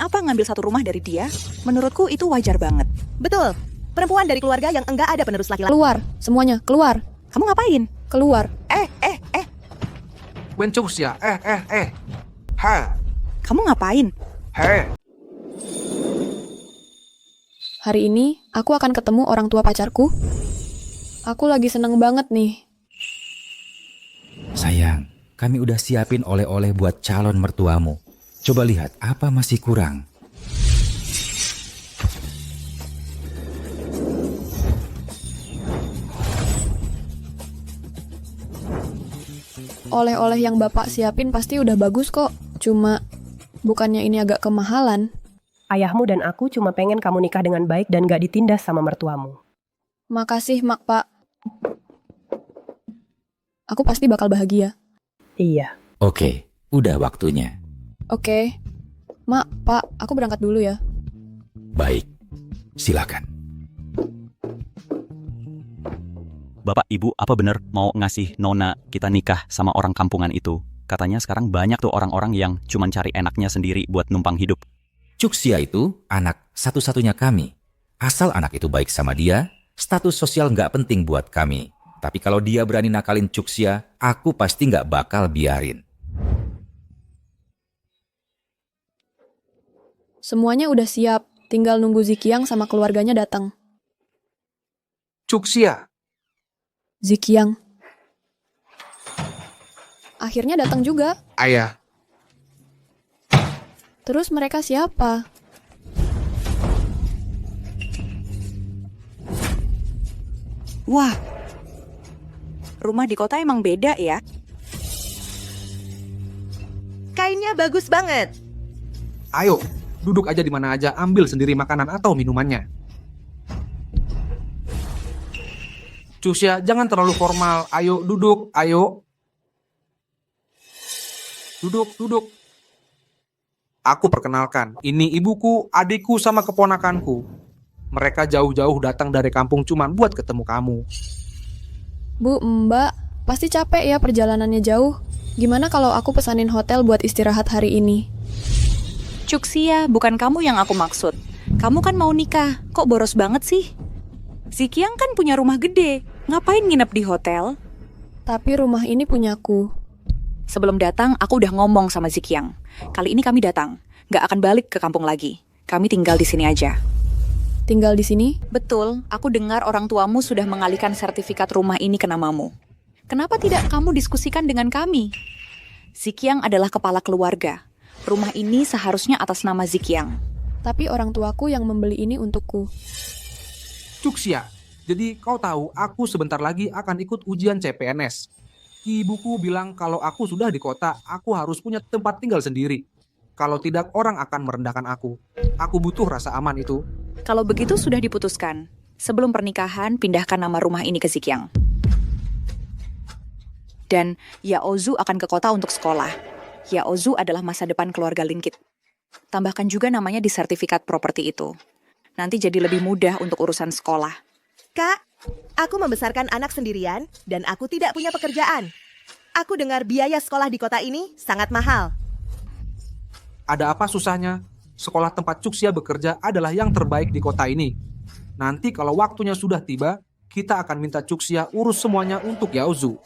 Apa ngambil satu rumah dari dia? Menurutku itu wajar banget. Betul. Perempuan dari keluarga yang enggak ada penerus laki-laki. Keluar, semuanya, keluar. Kamu ngapain? Keluar. Wen Cuxia, Ha, Kamu ngapain? he. Hari ini, aku akan ketemu orang tua pacarku. Aku lagi seneng banget nih. Sayang, kami udah siapin oleh-oleh buat calon mertuamu. Coba lihat apa masih kurang. Oleh-oleh yang Bapak siapin pasti udah bagus kok. Cuma, bukannya ini agak kemahalan? Ayahmu dan aku cuma pengen kamu nikah dengan baik dan gak ditindas sama mertuamu. Makasih, Mak, Pak. Aku pasti bakal bahagia. Iya. Oke, udah waktunya. Oke. Mak, Pak, aku berangkat dulu ya. Baik, silakan. Bapak, Ibu, apa bener mau ngasih Nona kita nikah sama orang kampungan itu? Katanya sekarang banyak tuh orang-orang yang cuman cari enaknya sendiri buat numpang hidup. Cuxia itu anak satu-satunya kami. Asal anak itu baik sama dia, status sosial nggak penting buat kami. Tapi kalau dia berani nakalin Cuxia, aku pasti nggak bakal biarin. Semuanya udah siap, tinggal nunggu Zikiang sama keluarganya datang. Cuxia, Zikiang. Akhirnya datang juga. ayah. Terus mereka siapa? Wah, rumah di kota emang beda ya. Kainnya bagus banget. Ayo, duduk aja di mana aja, ambil sendiri makanan atau minumannya. Cuxia, jangan terlalu formal. Ayo, duduk, ayo. Duduk. Aku perkenalkan, ini ibuku, adikku, sama keponakanku. Mereka jauh-jauh datang dari kampung cuman buat ketemu kamu. Bu, Mbak, pasti capek ya perjalanannya jauh. Gimana kalau aku pesanin hotel buat istirahat hari ini? Cuxia, bukan kamu yang aku maksud. Kamu kan mau nikah, kok boros banget sih? Zikiang kan punya rumah gede, ngapain nginep di hotel? Tapi rumah ini punyaku. Sebelum datang, aku udah ngomong sama Zikiang. Kali ini kami datang, nggak akan balik ke kampung lagi. Kami tinggal di sini aja. Tinggal di sini? Betul, aku dengar orang tuamu sudah mengalihkan sertifikat rumah ini ke namamu. Kenapa tidak kamu diskusikan dengan kami? Zikiang adalah kepala keluarga. Rumah ini seharusnya atas nama Zikiang. Tapi orang tuaku yang membeli ini untukku. Cuxia, jadi kau tahu aku sebentar lagi akan ikut ujian CPNS. Ibuku bilang kalau aku sudah di kota, aku harus punya tempat tinggal sendiri. Kalau tidak, orang akan merendahkan aku. Aku butuh rasa aman itu. Kalau begitu sudah diputuskan. Sebelum pernikahan, pindahkan nama rumah ini ke Zikiang. Dan Yaozu akan ke kota untuk sekolah. Yaozu adalah masa depan keluarga Linkit. Tambahkan juga namanya di sertifikat properti itu. Nanti jadi lebih mudah untuk urusan sekolah. Kak, aku membesarkan anak sendirian dan aku tidak punya pekerjaan. Aku dengar biaya sekolah di kota ini sangat mahal. Ada apa susahnya? Sekolah tempat Cuxia bekerja adalah yang terbaik di kota ini. Nanti kalau waktunya sudah tiba, kita akan minta Cuxia urus semuanya untuk Yaozu.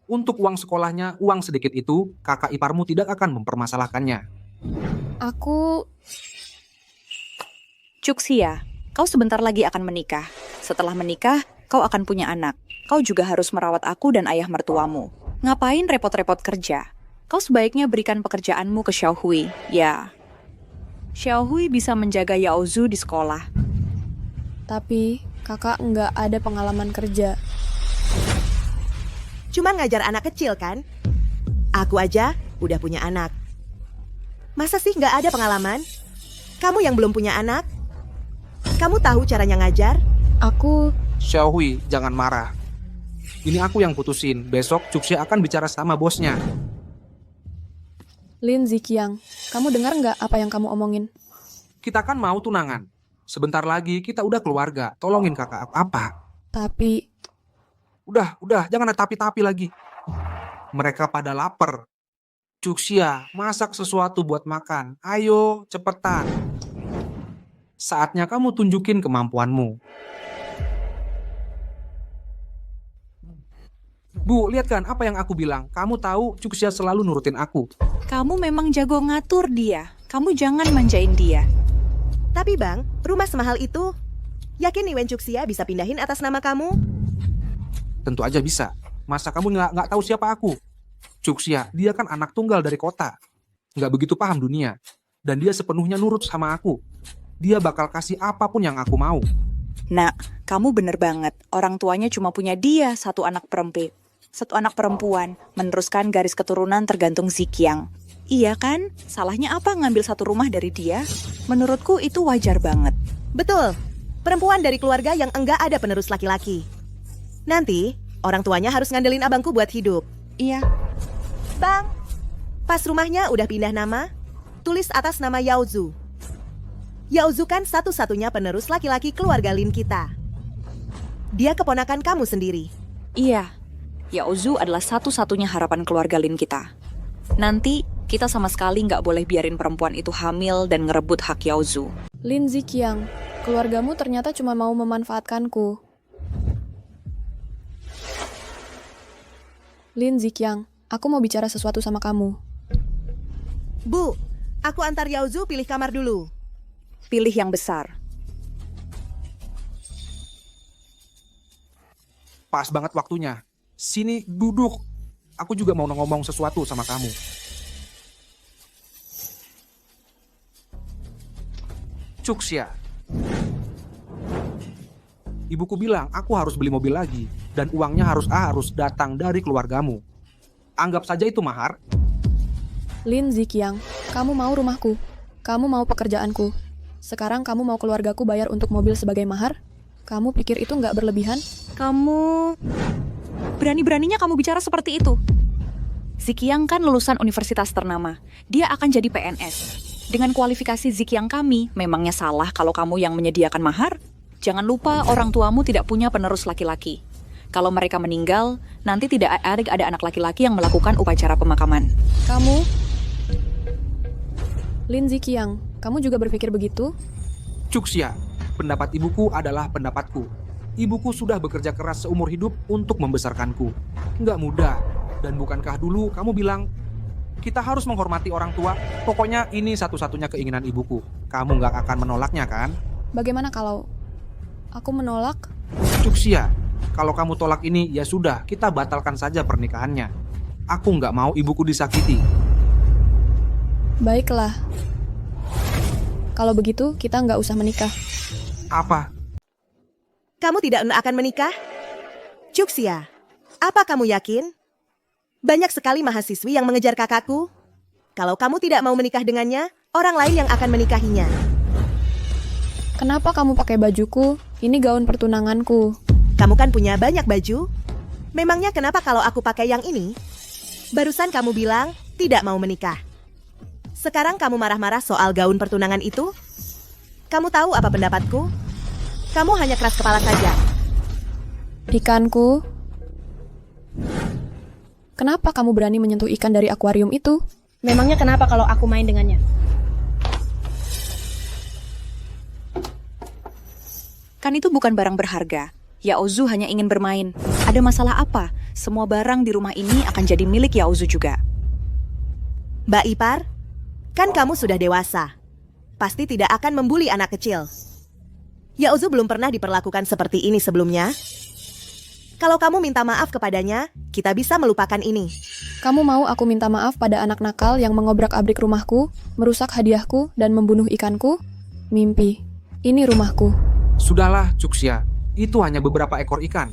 Untuk uang sekolahnya, uang sedikit itu, kakak iparmu tidak akan mempermasalahkannya. Aku... Cuxia, kau sebentar lagi akan menikah. Setelah menikah, kau akan punya anak. Kau juga harus merawat aku dan ayah mertuamu. Ngapain repot-repot kerja? Kau sebaiknya berikan pekerjaanmu ke Xiaohui. Ya, Xiaohui bisa menjaga Yaozu di sekolah. Tapi kakak nggak ada pengalaman kerja. Cuman ngajar anak kecil kan? Aku aja udah punya anak. Masa sih nggak ada pengalaman? Kamu yang belum punya anak? Kamu tahu caranya ngajar? Aku... Xiaohui, jangan marah. Ini aku yang putusin. Besok Cuxia akan bicara sama bosnya. Lin Zikiang, kamu dengar nggak apa yang kamu omongin? Kita kan mau tunangan. Sebentar lagi kita udah keluarga. Tolongin kakak apa? Tapi... Udah, jangan ada tapi-tapi lagi. Mereka pada lapar. Cuxia, masak sesuatu buat makan. Ayo, cepetan. Saatnya kamu tunjukin kemampuanmu. Bu, lihat kan apa yang aku bilang. Kamu tahu Cuxia selalu nurutin aku. Kamu memang jago ngatur dia. Kamu jangan manjain dia. Tapi bang, rumah semahal itu, yakin Niwen Cuxia bisa pindahin atas nama kamu? Tentu aja bisa. Masa kamu nggak tahu siapa aku? Cuxia, dia kan anak tunggal dari kota. Nggak begitu paham dunia. Dan dia sepenuhnya nurut sama aku. Dia bakal kasih apapun yang aku mau. Nak, kamu bener banget. Orang tuanya cuma punya dia satu anak perempuan, meneruskan garis keturunan tergantung Zikyang. Iya kan? Salahnya apa ngambil satu rumah dari dia? Menurutku itu wajar banget. Betul, perempuan dari keluarga yang enggak ada penerus laki-laki. Nanti, orang tuanya harus ngandelin abangku buat hidup. Iya. Bang, pas rumahnya udah pindah nama, tulis atas nama Yaozu. Yaozu kan satu-satunya penerus laki-laki keluarga Lin kita. Dia keponakan kamu sendiri. Iya. Yaozu adalah satu-satunya harapan keluarga Lin kita. Nanti, kita sama sekali nggak boleh biarin perempuan itu hamil dan ngerebut hak Yaozu. Lin Zikyang, keluargamu ternyata cuma mau memanfaatkanku. Lin Zikyang, aku mau bicara sesuatu sama kamu. Bu, aku antar Yaozu pilih kamar dulu. Pilih yang besar. Pas banget waktunya. Sini, duduk. Aku juga mau ngomong sesuatu sama kamu. Cuxia. Ibuku bilang aku harus beli mobil lagi. Dan uangnya harus datang dari keluargamu. Anggap saja itu mahar. Lin Zikyang, kamu mau rumahku. Kamu mau pekerjaanku. Sekarang kamu mau keluargaku bayar untuk mobil sebagai mahar? Kamu pikir itu nggak berlebihan? Kamu... Berani-beraninya kamu bicara seperti itu. Zikyang kan lulusan universitas ternama. Dia akan jadi PNS. Dengan kualifikasi Zikyang kami, memangnya salah kalau kamu yang menyediakan mahar? Jangan lupa orang tuamu tidak punya penerus laki-laki. Kalau mereka meninggal, nanti tidak ada anak laki-laki yang melakukan upacara pemakaman. Kamu... Lin Zikyang, kamu juga berpikir begitu? Cuxia, pendapat ibuku adalah pendapatku. Ibuku sudah bekerja keras seumur hidup untuk membesarkanku. Nggak mudah. Dan bukankah dulu kamu bilang, kita harus menghormati orang tua? Pokoknya ini satu-satunya keinginan ibuku. Kamu nggak akan menolaknya kan? Bagaimana kalau aku menolak? Cuxia, kalau kamu tolak ini, ya sudah, kita batalkan saja pernikahannya. Aku nggak mau ibuku disakiti. Baiklah. Kalau begitu, kita nggak usah menikah. Apa? Kamu tidak akan menikah? Cuxia, apa kamu yakin? Banyak sekali mahasiswi yang mengejar kakakku. Kalau kamu tidak mau menikah dengannya, orang lain yang akan menikahinya. Kenapa kamu pakai bajuku? Ini gaun pertunanganku. Kamu kan punya banyak baju. Memangnya kenapa kalau aku pakai yang ini? Barusan kamu bilang tidak mau menikah. Sekarang kamu marah-marah soal gaun pertunangan itu? Kamu tahu apa pendapatku? Kamu hanya keras kepala saja. Ikanku. Kenapa kamu berani menyentuh ikan dari akuarium itu? Memangnya kenapa kalau aku main dengannya? Kan itu bukan barang berharga. Yaozu hanya ingin bermain. Ada masalah apa? Semua barang di rumah ini akan jadi milik Yaozu juga. Mbak Ipar, kan kamu sudah dewasa. Pasti tidak akan membuli anak kecil. Yaozu belum pernah diperlakukan seperti ini sebelumnya. Kalau kamu minta maaf kepadanya, kita bisa melupakan ini. Kamu mau aku minta maaf pada anak nakal yang mengobrak-abrik rumahku, merusak hadiahku, dan membunuh ikanku? Mimpi. Ini rumahku. Sudahlah, Cuxia. Itu hanya beberapa ekor ikan.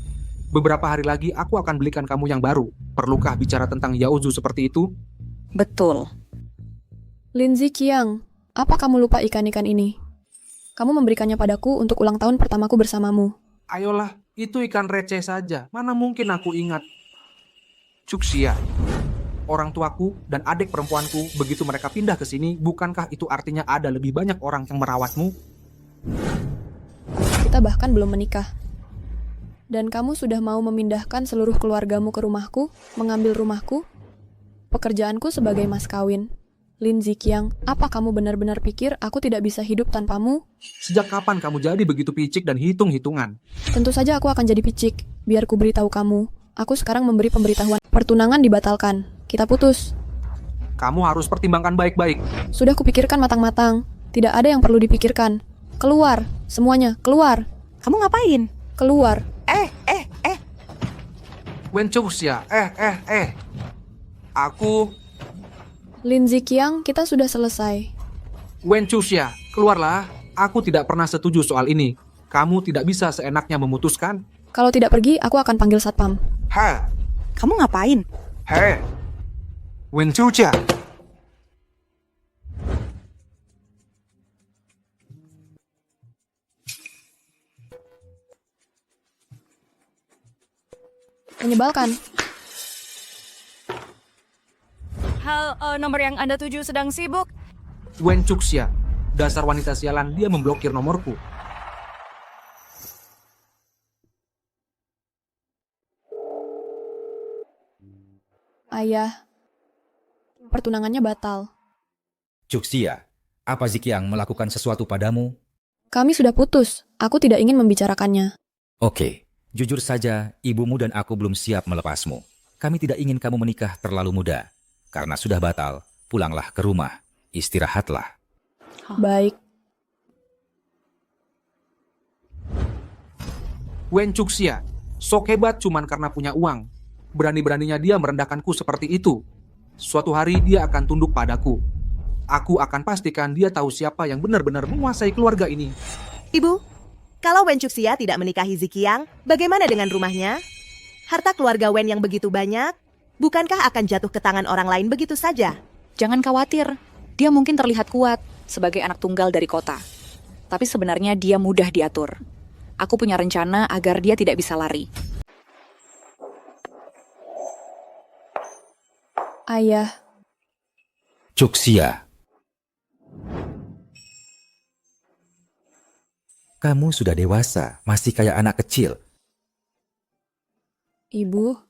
Beberapa hari lagi aku akan belikan kamu yang baru. Perlukah bicara tentang Yaozu seperti itu? Betul. Lin Zikyang, apa kamu lupa ikan-ikan ini? Kamu memberikannya padaku untuk ulang tahun pertamaku bersamamu. Ayolah, itu ikan receh saja. Mana mungkin aku ingat. Cuxia, orang tuaku dan adik perempuanku begitu mereka pindah ke sini, bukankah itu artinya ada lebih banyak orang yang merawatmu? Kita bahkan belum menikah. Dan kamu sudah mau memindahkan seluruh keluargamu ke rumahku, mengambil rumahku? pekerjaanku sebagai mas kawin. Lin Ziqiang, apa kamu benar-benar pikir aku tidak bisa hidup tanpamu? Sejak kapan kamu jadi begitu picik dan hitung-hitungan? Tentu saja aku akan jadi picik. Biar ku beritahu kamu. Aku sekarang memberi pemberitahuan. Pertunangan dibatalkan. Kita putus. Kamu harus pertimbangkan baik-baik. Sudah kupikirkan matang-matang. Tidak ada yang perlu dipikirkan. Keluar. Semuanya, keluar. Kamu ngapain? Keluar. Wen Chuxia, Aku... Lin Ziqiang, kita sudah selesai. Wen Chuxia, keluarlah. Aku tidak pernah setuju soal ini. Kamu tidak bisa seenaknya memutuskan. Kalau tidak pergi, aku akan panggil satpam. Kamu ngapain? Wen Chuxia. Menyebalkan. Hal nomor yang Anda tuju sedang sibuk? Wen Chuxia, dasar wanita sialan, dia memblokir nomorku. Ayah, pertunangannya batal. Chuxia, apa Ziqiang melakukan sesuatu padamu? Kami sudah putus. Aku tidak ingin membicarakannya. Oke, jujur saja, ibumu dan aku belum siap melepasmu. Kami tidak ingin kamu menikah terlalu muda. Karena sudah batal, pulanglah ke rumah. Istirahatlah. Baik. Wen Chuxia, sok hebat cuman karena punya uang. Berani-beraninya dia merendahkanku seperti itu. Suatu hari dia akan tunduk padaku. Aku akan pastikan dia tahu siapa yang benar-benar menguasai keluarga ini. Ibu, kalau Wen Chuxia tidak menikahi Ziqiang, bagaimana dengan rumahnya? Harta keluarga Wen yang begitu banyak, bukankah akan jatuh ke tangan orang lain begitu saja? Jangan khawatir. Dia mungkin terlihat kuat sebagai anak tunggal dari kota. Tapi sebenarnya dia mudah diatur. Aku punya rencana agar dia tidak bisa lari. Ayah, Chuxia. Kamu sudah dewasa, masih kayak anak kecil. Ibu,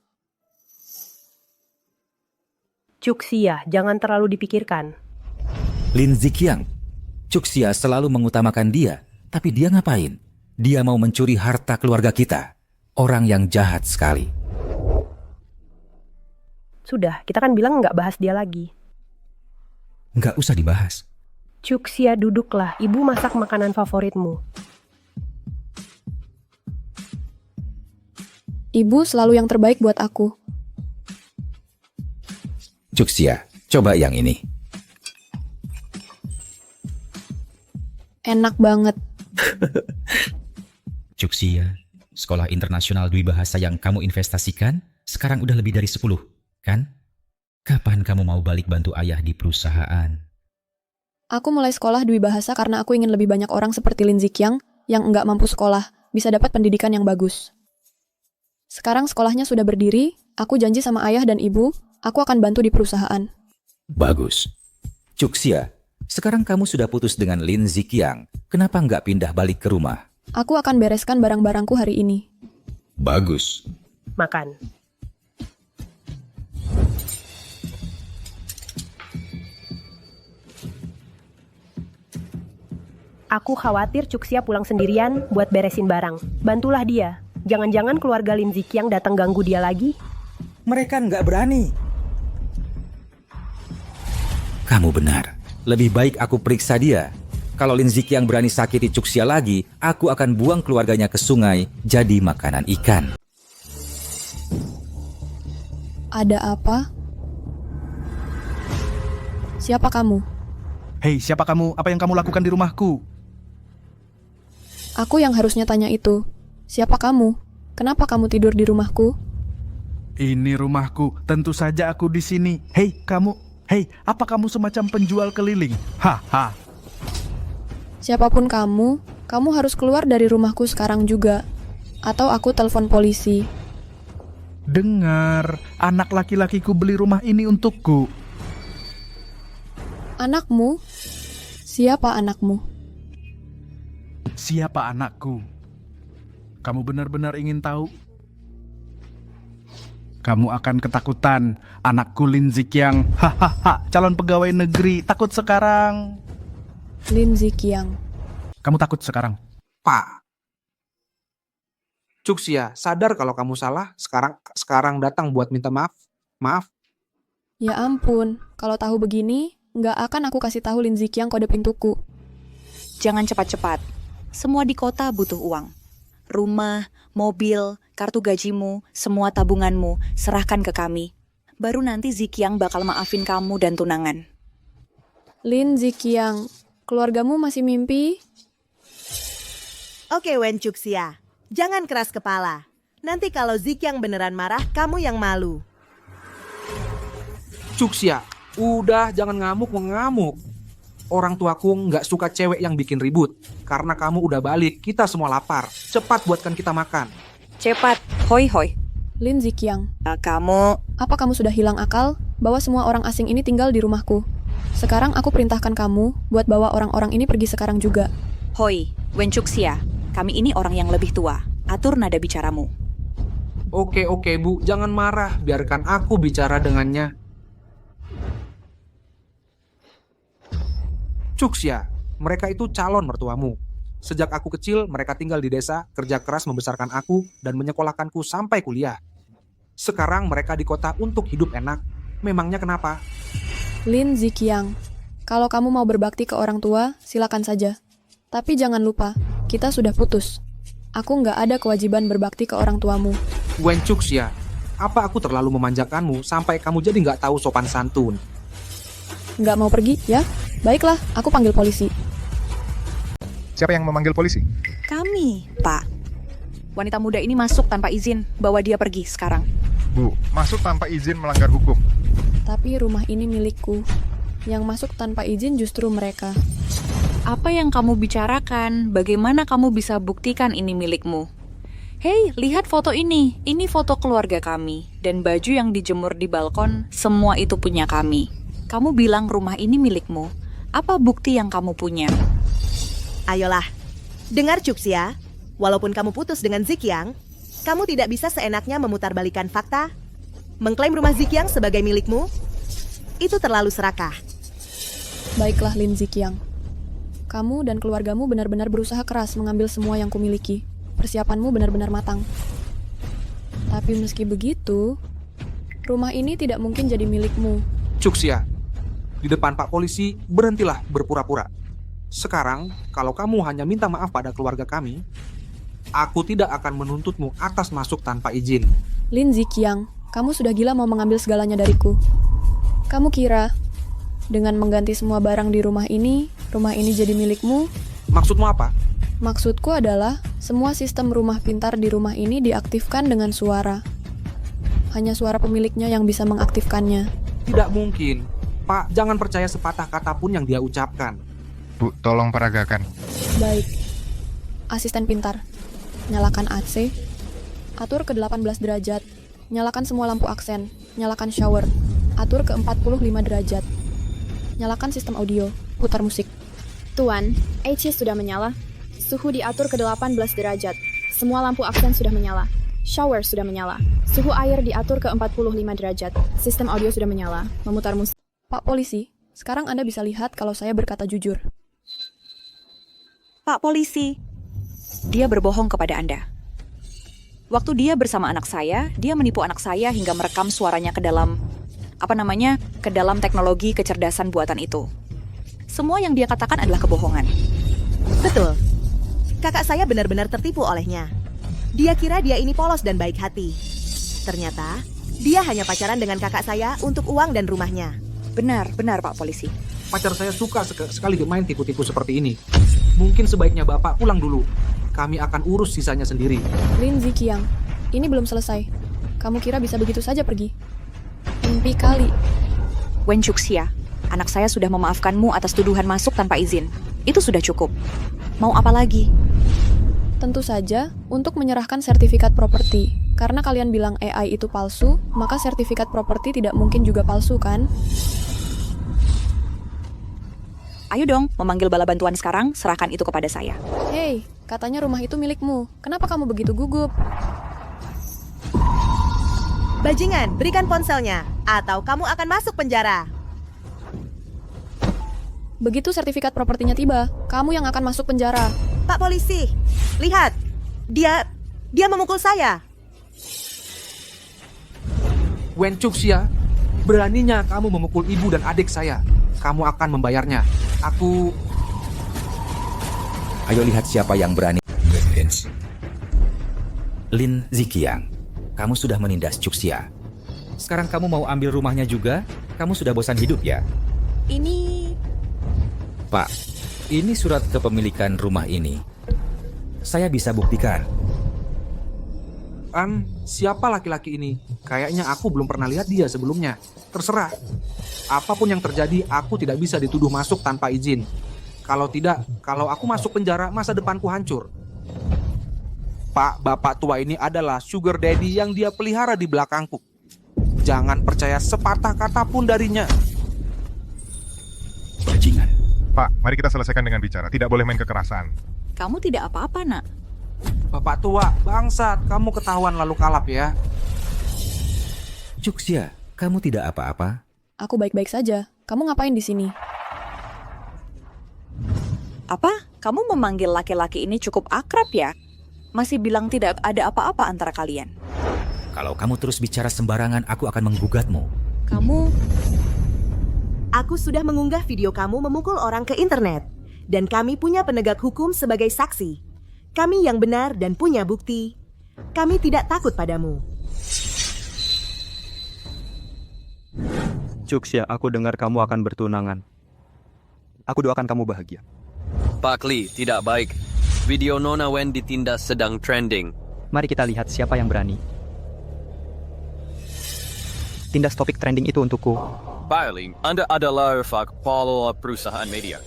Chuxia, jangan terlalu dipikirkan. Lin Ziqiang. Chuxia selalu mengutamakan dia, tapi dia ngapain? Dia mau mencuri harta keluarga kita. Orang yang jahat sekali. Sudah, kita kan bilang nggak bahas dia lagi. Nggak usah dibahas. Chuxia, duduklah. Ibu masak makanan favoritmu. ibu selalu yang terbaik buat aku. Chuxia, coba yang ini. Enak banget. Chuxia, sekolah internasional Dwibahasa yang kamu investasikan sekarang udah lebih dari 10, kan? Kapan kamu mau balik bantu ayah di perusahaan? Aku mulai sekolah Dwibahasa karena aku ingin lebih banyak orang seperti Lin Ziqiang yang enggak mampu sekolah, bisa dapat pendidikan yang bagus. Sekarang sekolahnya sudah berdiri, aku janji sama ayah dan ibu, aku akan bantu di perusahaan. Bagus. Chuxia, sekarang kamu sudah putus dengan Lin Ziqiang. Kenapa nggak pindah balik ke rumah? Aku akan bereskan barang-barangku hari ini. Bagus. Makan. Aku khawatir Chuxia pulang sendirian buat beresin barang. Bantulah dia. Jangan-jangan keluarga Lin Ziqiang datang ganggu dia lagi. Mereka nggak berani. Kamu benar. Lebih baik aku periksa dia. Kalau Lin Ziqiang berani sakiti Chuxia lagi, aku akan buang keluarganya ke sungai jadi makanan ikan. Ada apa? Siapa kamu? Hei, siapa kamu? Apa yang kamu lakukan di rumahku? Aku yang harusnya tanya itu. Siapa kamu? Kenapa kamu tidur di rumahku? Ini rumahku. Tentu saja aku di sini. Hei, kamu. Hei, apa kamu semacam penjual keliling? Haha. Siapapun kamu harus keluar dari rumahku sekarang juga. Atau aku telepon polisi. Dengar, anak laki-lakiku beli rumah ini untukku. Anakmu? Siapa anakmu? Siapa anakku? Kamu benar-benar ingin tahu? Kamu akan ketakutan. Anakku Lin Ziqiang. Hahaha, calon pegawai negeri. Takut sekarang. Lin Ziqiang. Kamu takut sekarang? Pak. Cuxia, sadar kalau kamu salah, sekarang datang buat minta maaf. Maaf. Ya ampun, kalau tahu begini, nggak akan aku kasih tahu Lin Ziqiang kode pintuku. Jangan cepat-cepat. Semua di kota butuh uang. Rumah, mobil, kartu gajimu, semua tabunganmu, serahkan ke kami. Baru nanti Ziqiang bakal maafin kamu dan tunangan. Lin Ziqiang, keluargamu masih mimpi? Oke, Wen Cuxia. Jangan keras kepala. Nanti kalau Ziqiang beneran marah, kamu yang malu. Cuxia, udah jangan ngamuk-mengamuk. Orang tuaku nggak suka cewek yang bikin ribut. Karena kamu udah balik, kita semua lapar. Cepat buatkan kita makan. Cepat, hoi hoi. Lin Ziqiang, Kamu, apa kamu sudah hilang akal bahwa semua orang asing ini tinggal di rumahku? Sekarang aku perintahkan kamu buat bawa orang-orang ini pergi sekarang juga. hoi, Wen Cuxia. Kami ini orang yang lebih tua. Atur nada bicaramu. Oke, Bu, jangan marah. Biarkan aku bicara dengannya. Cuxia, mereka itu calon mertuamu. Sejak aku kecil, mereka tinggal di desa, kerja keras membesarkan aku, dan menyekolahkanku sampai kuliah. Sekarang mereka di kota untuk hidup enak. Memangnya kenapa? Lin Ziqiang, kalau kamu mau berbakti ke orang tua, silakan saja. Tapi jangan lupa, kita sudah putus. Aku nggak ada kewajiban berbakti ke orang tuamu. Wen Cuxia, apa aku terlalu memanjakanmu sampai kamu jadi nggak tahu sopan santun? Nggak mau pergi, ya? Baiklah, aku panggil polisi. Siapa yang memanggil polisi? Kami, Pak. Wanita muda ini masuk tanpa izin. Bawa dia pergi sekarang. Bu, masuk tanpa izin melanggar hukum. Tapi rumah ini milikku. Yang masuk tanpa izin justru mereka. Apa yang kamu bicarakan? Bagaimana kamu bisa buktikan ini milikmu? Hei, lihat foto ini. Ini foto keluarga kami. Dan baju yang dijemur di balkon, semua itu punya kami. Kamu bilang rumah ini milikmu. Apa bukti yang kamu punya? Ayolah, dengar Cuxia. Walaupun kamu putus dengan Ziqiang, kamu tidak bisa seenaknya memutarbalikkan fakta. Mengklaim rumah Ziqiang sebagai milikmu, itu terlalu serakah. Baiklah Lin Ziqiang. Kamu dan keluargamu benar-benar berusaha keras mengambil semua yang kumiliki. Persiapanmu benar-benar matang. Tapi meski begitu, rumah ini tidak mungkin jadi milikmu. Cuxia, di depan Pak Polisi, berhentilah berpura-pura. Sekarang, kalau kamu hanya minta maaf pada keluarga kami, aku tidak akan menuntutmu atas masuk tanpa izin. Lin Ziqiang, kamu sudah gila mau mengambil segalanya dariku. Kamu kira, dengan mengganti semua barang di rumah ini jadi milikmu? Maksudmu apa? Maksudku adalah, semua sistem rumah pintar di rumah ini diaktifkan dengan suara. Hanya suara pemiliknya yang bisa mengaktifkannya. Tidak mungkin. Pak, jangan percaya sepatah kata pun yang dia ucapkan. Bu, tolong peragakan. Baik. Asisten pintar. Nyalakan AC. Atur ke 18 derajat. Nyalakan semua lampu aksen. Nyalakan shower. Atur ke 45 derajat. Nyalakan sistem audio. Putar musik. Tuan, AC sudah menyala. Suhu diatur ke 18 derajat. Semua lampu aksen sudah menyala. Shower sudah menyala. Suhu air diatur ke 45 derajat. Sistem audio sudah menyala. Memutar musik. Pak Polisi, sekarang Anda bisa lihat kalau saya berkata jujur. Pak Polisi, dia berbohong kepada Anda. Waktu dia bersama anak saya, dia menipu anak saya hingga merekam suaranya ke dalam, ke dalam teknologi kecerdasan buatan itu. Semua yang dia katakan adalah kebohongan. Betul. Kakak saya benar-benar tertipu olehnya. Dia kira dia ini polos dan baik hati. Ternyata, dia hanya pacaran dengan kakak saya untuk uang dan rumahnya. Benar Pak Polisi. Pacar saya suka sekali bermain tipu-tipu seperti ini. Mungkin sebaiknya Bapak pulang dulu. Kami akan urus sisanya sendiri. Lin Ziqiang, ini belum selesai. Kamu kira bisa begitu saja pergi? Mimpi kali. Wen Cuxia, anak saya sudah memaafkanmu atas tuduhan masuk tanpa izin. Itu sudah cukup. Mau apa lagi? Tentu saja, untuk menyerahkan sertifikat properti. Karena kalian bilang AI itu palsu, maka sertifikat properti tidak mungkin juga palsu, kan? Ayo dong, memanggil bala bantuan sekarang, serahkan itu kepada saya. Hei, katanya rumah itu milikmu. Kenapa kamu begitu gugup? Bajingan, berikan ponselnya, atau kamu akan masuk penjara. Begitu sertifikat propertinya tiba, kamu yang akan masuk penjara. Pak polisi, lihat. Dia memukul saya. Wen Cuxia, beraninya kamu memukul ibu dan adik saya. Kamu akan membayarnya. Ayo lihat siapa yang berani. Lin Ziqiang, kamu sudah menindas Cuxia. Sekarang kamu mau ambil rumahnya juga? Kamu sudah bosan hidup ya? Ini... Pak, ini surat kepemilikan rumah ini. Saya bisa buktikan. Siapa laki-laki ini? Kayaknya aku belum pernah lihat dia sebelumnya. Terserah. Apapun yang terjadi, aku tidak bisa dituduh masuk tanpa izin. Kalau tidak, kalau aku masuk penjara, masa depanku hancur. Pak, bapak tua ini adalah sugar daddy yang dia pelihara di belakangku. Jangan percaya sepatah kata pun darinya. Bajingan. Pak, mari kita selesaikan dengan bicara. Tidak boleh main kekerasan. Kamu tidak apa-apa, nak. Bapak tua, bangsat, kamu ketahuan lalu kalap ya. Cuxia, kamu tidak apa-apa? Aku baik-baik saja. Kamu ngapain di sini? Apa? Kamu memanggil laki-laki ini cukup akrab ya? Masih bilang tidak ada apa-apa antara kalian. Kalau kamu terus bicara sembarangan, aku akan menggugatmu. Kamu... Aku sudah mengunggah video kamu memukul orang ke internet. Dan kami punya penegak hukum sebagai saksi. Kami yang benar dan punya bukti. Kami tidak takut padamu. Cuxia, aku dengar kamu akan bertunangan. Aku doakan kamu bahagia. Pak Lee, tidak baik. Video Nona Wen ditindas sedang trending. Mari kita lihat siapa yang berani. Tindas topik trending itu untukku. Pak Lee, Anda adalah rekan kepala perusahaan media.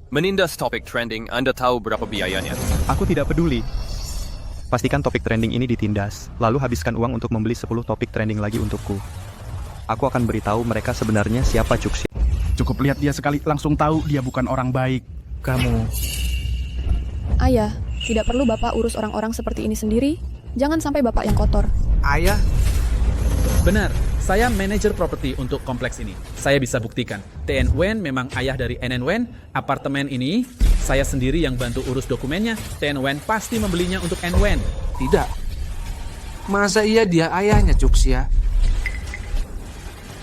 Menindas topik trending, Anda tahu berapa biayanya? Aku tidak peduli. Pastikan topik trending ini ditindas, lalu habiskan uang untuk membeli 10 topik trending lagi untukku. Aku akan beritahu mereka sebenarnya siapa Cuxia. Cukup lihat dia sekali, langsung tahu dia bukan orang baik. Kamu... Ayah, tidak perlu Bapak urus orang-orang seperti ini sendiri. Jangan sampai Bapak yang kotor. Ayah? Benar, saya manajer properti untuk kompleks ini. Saya bisa buktikan. TN Wen memang ayah dari NN Wen. Apartemen ini, saya sendiri yang bantu urus dokumennya. TN Wen pasti membelinya untuk N Wen. Tidak. Masa iya dia ayahnya Cuxia?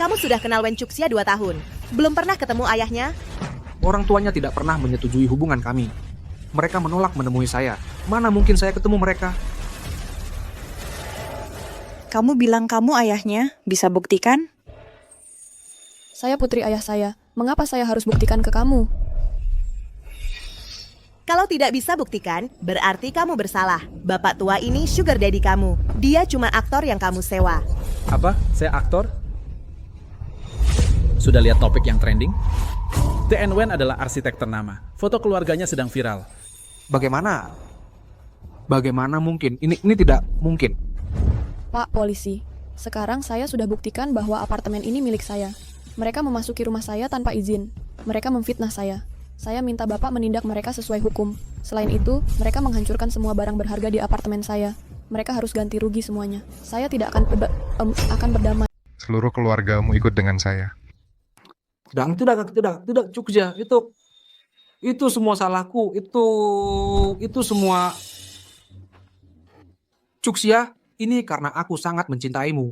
Kamu sudah kenal Wen Cuxia 2 tahun. Belum pernah ketemu ayahnya? Orang tuanya tidak pernah menyetujui hubungan kami. Mereka menolak menemui saya. Mana mungkin saya ketemu mereka? Kamu bilang kamu ayahnya, bisa buktikan? Saya putri ayah saya. Mengapa saya harus buktikan ke kamu? Kalau tidak bisa buktikan, berarti kamu bersalah. Bapak tua ini sugar daddy kamu. Dia cuma aktor yang kamu sewa. Apa? Saya aktor? Sudah lihat topik yang trending? TN Wen adalah arsitek ternama. Foto keluarganya sedang viral. Bagaimana? Bagaimana mungkin? Ini tidak mungkin. Pak polisi, sekarang saya sudah buktikan bahwa apartemen ini milik saya. Mereka memasuki rumah saya tanpa izin. Mereka memfitnah saya. Saya minta Bapak menindak mereka sesuai hukum. Selain itu, mereka menghancurkan semua barang berharga di apartemen saya. Mereka harus ganti rugi semuanya. Saya tidak akan berdamai. Seluruh keluargamu ikut dengan saya. Tidak, Cuxia. Itu semua salahku. Itu semua... Cuxia, ini karena aku sangat mencintaimu.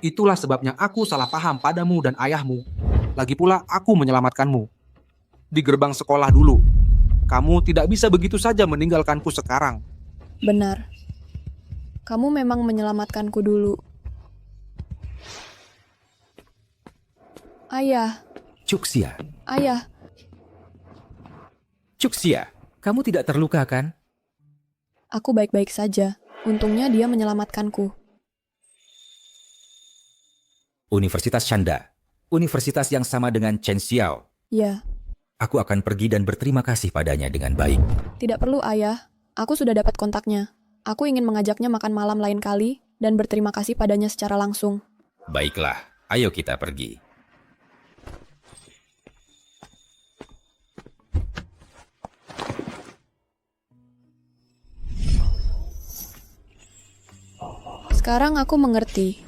Itulah sebabnya aku salah paham padamu dan ayahmu. Lagi pula aku menyelamatkanmu. Di gerbang sekolah dulu. Kamu tidak bisa begitu saja meninggalkanku sekarang. Benar. Kamu memang menyelamatkanku dulu. Ayah. Cuxia. Ayah. Cuxia, kamu tidak terluka kan? Aku baik-baik saja. Untungnya dia menyelamatkanku. Universitas Shanda. Universitas yang sama dengan Chen Xiao. Ya. Aku akan pergi dan berterima kasih padanya dengan baik. Tidak perlu, Ayah. Aku sudah dapat kontaknya. Aku ingin mengajaknya makan malam lain kali dan berterima kasih padanya secara langsung. Baiklah, ayo kita pergi. Sekarang aku mengerti.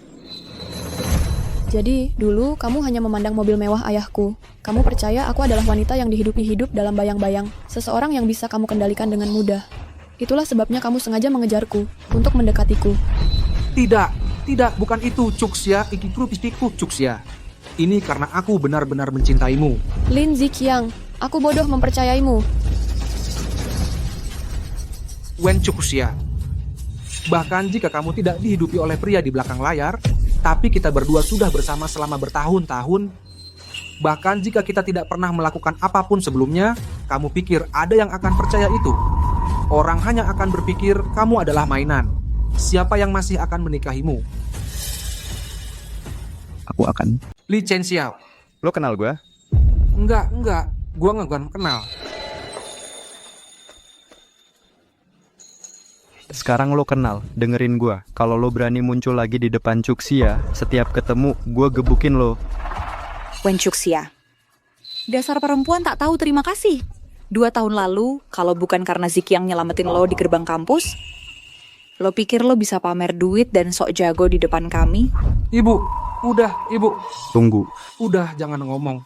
Jadi, dulu kamu hanya memandang mobil mewah ayahku. Kamu percaya aku adalah wanita yang dihidupi hidup dalam bayang-bayang, seseorang yang bisa kamu kendalikan dengan mudah. Itulah sebabnya kamu sengaja mengejarku, untuk mendekatiku. Tidak, bukan itu, Cuxia, ikikru pispiku, Cuxia. Ini karena aku benar-benar mencintaimu. Lin Ziqiang, aku bodoh mempercayaimu. Wen Cuxia. Bahkan jika kamu tidak dihidupi oleh pria di belakang layar, tapi kita berdua sudah bersama selama bertahun-tahun. Bahkan jika kita tidak pernah melakukan apapun sebelumnya, kamu pikir ada yang akan percaya itu? Orang hanya akan berpikir kamu adalah mainan. Siapa yang masih akan menikahimu? Aku akan. Li Chenxiao. Lo kenal gue? Enggak. Gua nggak kenal. Sekarang lo kenal, dengerin gue. Kalau lo berani muncul lagi di depan Cuxia, setiap ketemu gue gebukin lo. Wen Cuxia. Dasar perempuan tak tahu terima kasih. 2 tahun lalu, kalau bukan karena Ziqiang nyelamatin lo di gerbang kampus, lo pikir lo bisa pamer duit dan sok jago di depan kami? Ibu, Ibu. Tunggu. Udah, jangan ngomong.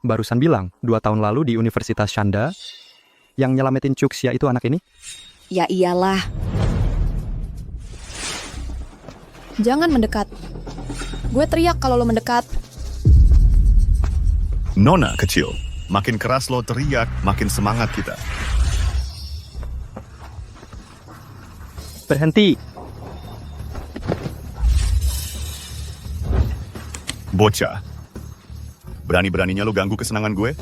Barusan bilang, 2 tahun lalu di Universitas Shanda, yang nyelamatin Cuxia itu anak ini? Ya iyalah. Jangan mendekat. Gue teriak kalau lo mendekat. Nona kecil, makin keras lo teriak, makin semangat kita. Berhenti. Bocah, berani-beraninya lo ganggu kesenangan gue?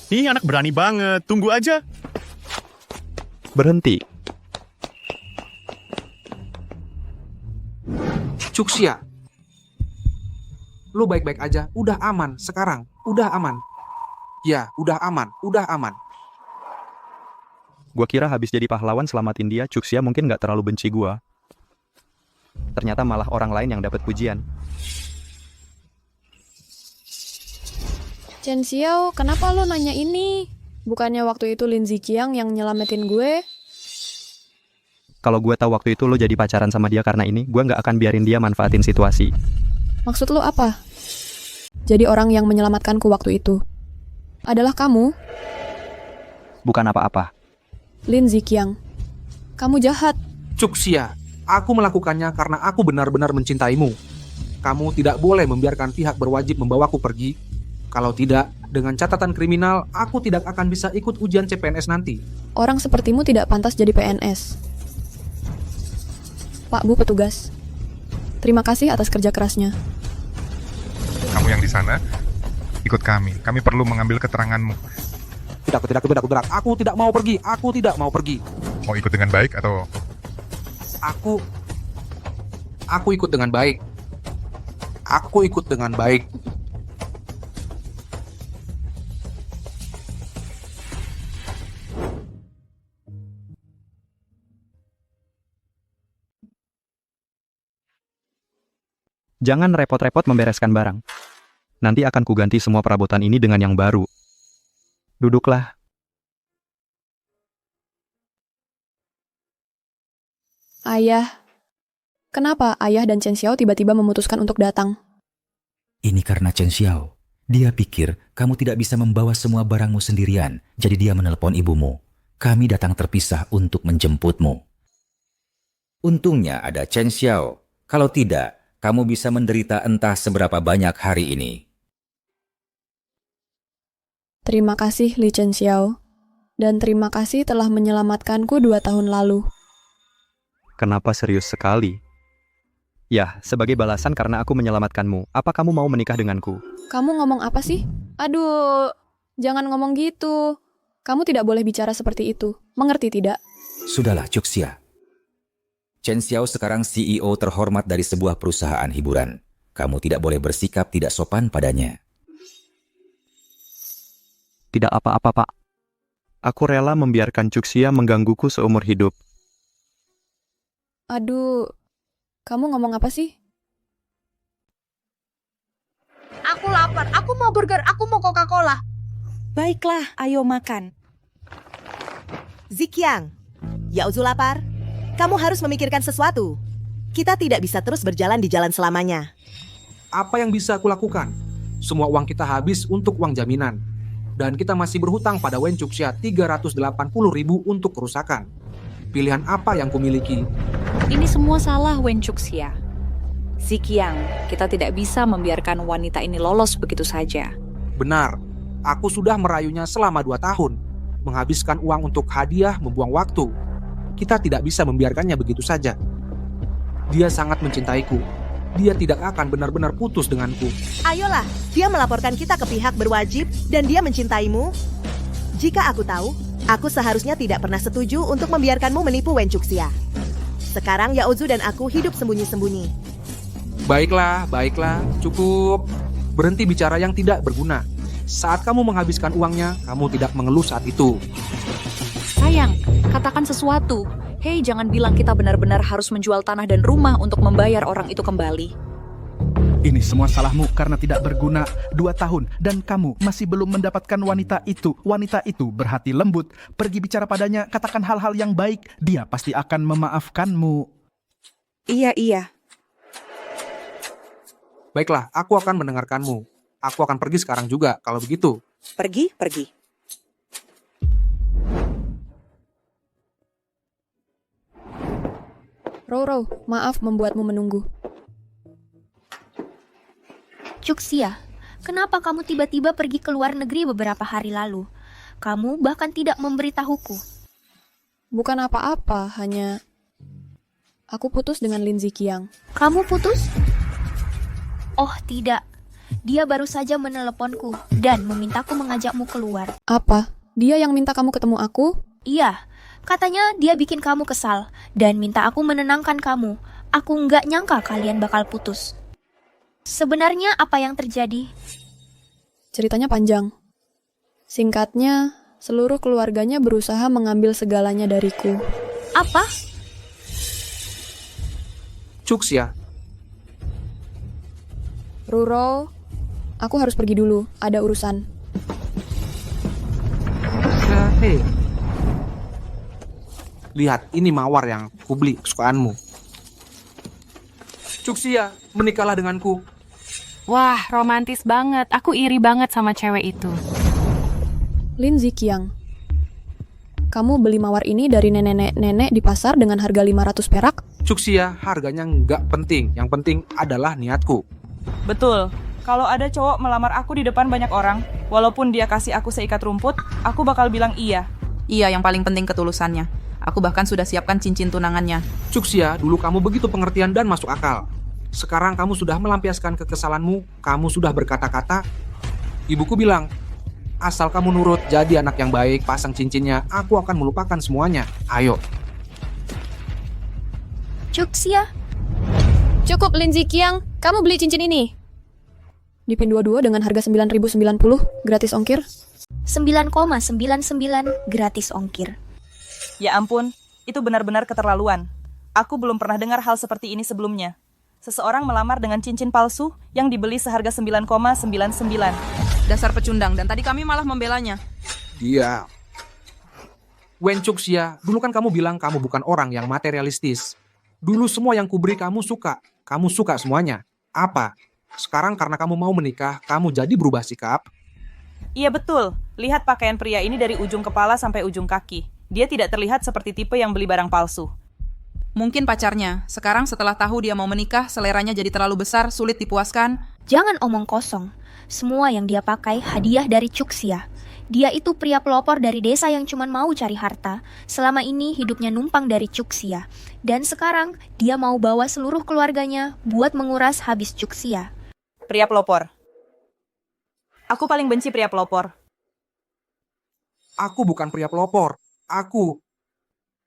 Ih, anak berani banget. Tunggu aja. Berhenti. Cuxia. Lu baik-baik aja. Udah aman sekarang. Udah aman. Ya, udah aman. Gua kira habis jadi pahlawan selamatin dia, Cuxia mungkin gak terlalu benci gua. Ternyata malah orang lain yang dapat pujian. Chen Xiao, kenapa lo nanya ini? Bukannya waktu itu Lin Ziqiang yang nyelamatin gue? Kalau gue tahu waktu itu lo jadi pacaran sama dia karena ini, gue nggak akan biarin dia manfaatin situasi. Maksud lo apa? Jadi orang yang menyelamatkanku waktu itu adalah kamu? Bukan apa-apa. Lin Ziqiang, kamu jahat. Cuxia, aku melakukannya karena aku benar-benar mencintaimu. Kamu tidak boleh membiarkan pihak berwajib membawaku pergi. Kalau tidak, dengan catatan kriminal, aku tidak akan bisa ikut ujian CPNS nanti. Orang sepertimu tidak pantas jadi PNS. Pak Bu petugas, terima kasih atas kerja kerasnya. Kamu yang di sana, ikut kami. Kami perlu mengambil keteranganmu. Tidak. Aku tidak mau pergi. Mau ikut dengan baik atau... Aku ikut dengan baik. Jangan repot-repot membereskan barang. Nanti akan kuganti semua perabotan ini dengan yang baru. Duduklah. Ayah. Kenapa Ayah dan Chen Xiao tiba-tiba memutuskan untuk datang? Ini karena Chen Xiao. Dia pikir kamu tidak bisa membawa semua barangmu sendirian, jadi dia menelepon ibumu. Kami datang terpisah untuk menjemputmu. Untungnya ada Chen Xiao. Kalau tidak, kamu bisa menderita entah seberapa banyak hari ini. Terima kasih Li Chen Xiao. Dan terima kasih telah menyelamatkanku 2 tahun lalu. Kenapa serius sekali? Ya, sebagai balasan karena aku menyelamatkanmu, apa kamu mau menikah denganku? Kamu ngomong apa sih? Aduh, jangan ngomong gitu. Kamu tidak boleh bicara seperti itu. Mengerti tidak? Sudahlah, Cuxia. Chen Xiao sekarang CEO terhormat dari sebuah perusahaan hiburan. Kamu tidak boleh bersikap tidak sopan padanya. Tidak apa-apa, Pak. Aku rela membiarkan Cuxia menggangguku seumur hidup. Aduh, kamu ngomong apa sih? aku lapar. Aku mau burger, aku mau Coca-Cola. Baiklah, ayo makan. Zikyang, Yaozu lapar. Kamu harus memikirkan sesuatu. Kita tidak bisa terus berjalan di jalan selamanya. Apa yang bisa aku lakukan? Semua uang kita habis untuk uang jaminan. Dan kita masih berhutang pada Wen Chuxia 380.000 untuk kerusakan. Pilihan apa yang kumiliki? Ini semua salah Wen Chuxia. Zikyang, kita tidak bisa membiarkan wanita ini lolos begitu saja. Benar, aku sudah merayunya selama 2 tahun. Menghabiskan uang untuk hadiah, membuang waktu. Kita tidak bisa membiarkannya begitu saja. Dia sangat mencintaiku. Dia tidak akan benar-benar putus denganku. Ayolah, dia melaporkan kita ke pihak berwajib dan dia mencintaimu. Jika aku tahu, aku seharusnya tidak pernah setuju untuk membiarkanmu menipu Wen Chuxia. Sekarang Yaozu dan aku hidup sembunyi-sembunyi. Baiklah, cukup. Berhenti bicara yang tidak berguna. Saat kamu menghabiskan uangnya, kamu tidak mengeluh saat itu. Sayang, katakan sesuatu. Hei, jangan bilang kita benar-benar harus menjual tanah dan rumah untuk membayar orang itu kembali. Ini semua salahmu karena tidak berguna 2 tahun dan kamu masih belum mendapatkan wanita itu. Wanita itu berhati lembut. Pergi bicara padanya, katakan hal-hal yang baik. Dia pasti akan memaafkanmu. Iya. Baiklah, aku akan mendengarkanmu. Aku akan pergi sekarang juga, kalau begitu. Pergi. Roro, maaf membuatmu menunggu. Chuxia, kenapa kamu tiba-tiba pergi ke luar negeri beberapa hari lalu? Kamu bahkan tidak memberitahuku. Bukan apa-apa, hanya aku putus dengan Lin Zikyang. Kamu putus? Oh tidak, dia baru saja meneleponku dan memintaku mengajakmu keluar. Apa? Dia yang minta kamu ketemu aku? Iya, katanya dia bikin kamu kesal dan minta aku menenangkan kamu. Aku nggak nyangka kalian bakal putus. Sebenarnya apa yang terjadi? Ceritanya panjang. Singkatnya, seluruh keluarganya berusaha mengambil segalanya dariku. Apa? Chuxia. Ruro, aku harus pergi dulu. Ada urusan. Hei. Lihat, ini mawar yang kubeli kesukaanmu. Chuxia, menikahlah denganku. Wah, romantis banget. Aku iri banget sama cewek itu. Lin Zikyang, kamu beli mawar ini dari nenek-nenek di pasar dengan harga 500 perak? Chuxia, harganya nggak penting. Yang penting adalah niatku. Betul. Kalau ada cowok melamar aku di depan banyak orang, walaupun dia kasih aku seikat rumput, aku bakal bilang iya. Iya, yang paling penting ketulusannya. Aku bahkan sudah siapkan cincin tunangannya. Chuxia, dulu kamu begitu pengertian dan masuk akal. Sekarang kamu sudah melampiaskan kekesalanmu, kamu sudah berkata-kata. Ibuku bilang, asal kamu nurut, jadi anak yang baik, pasang cincinnya, aku akan melupakan semuanya. Ayo. Chuxia. Cukup, Lin Zikyang. Kamu beli cincin ini. Dipin 22 dengan harga 9.090, gratis ongkir. 9,99 gratis ongkir. Ya ampun, itu benar-benar keterlaluan. Aku belum pernah dengar hal seperti ini sebelumnya. Seseorang melamar dengan cincin palsu yang dibeli seharga 9,99. Dasar pecundang, dan tadi kami malah membelanya. Dia. Wen Chuxia, dulu kan kamu bilang kamu bukan orang yang materialistis. Dulu semua yang kuberi kamu suka. Kamu suka semuanya. Apa? Sekarang karena kamu mau menikah, kamu jadi berubah sikap? Iya betul. Lihat pakaian pria ini dari ujung kepala sampai ujung kaki. Dia tidak terlihat seperti tipe yang beli barang palsu. Mungkin pacarnya. Sekarang setelah tahu dia mau menikah, seleranya jadi terlalu besar, sulit dipuaskan. Jangan omong kosong. Semua yang dia pakai hadiah dari Chuxia. Dia itu pria pelopor dari desa yang cuma mau cari harta. Selama ini hidupnya numpang dari Chuxia. Dan sekarang dia mau bawa seluruh keluarganya buat menguras habis Chuxia. Pria pelopor. Aku paling benci pria pelopor. Aku bukan pria pelopor. Aku.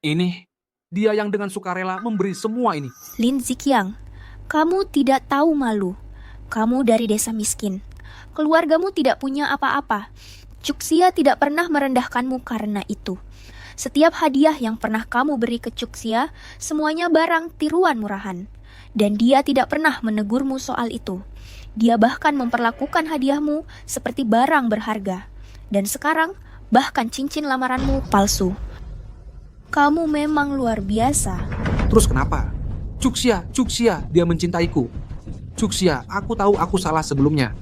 Ini. Dia yang dengan sukarela memberi semua ini. Lin Zikyang, kamu tidak tahu malu. Kamu dari desa miskin. Keluargamu tidak punya apa-apa. Chuxia tidak pernah merendahkanmu karena itu. Setiap hadiah yang pernah kamu beri ke Chuxia, semuanya barang tiruan murahan. dan dia tidak pernah menegurmu soal itu. Dia bahkan memperlakukan hadiahmu seperti barang berharga. Dan sekarang, bahkan cincin lamaranmu palsu. Kamu memang luar biasa. Terus kenapa? Cuxia, dia mencintaiku. Cuxia, aku tahu aku salah sebelumnya.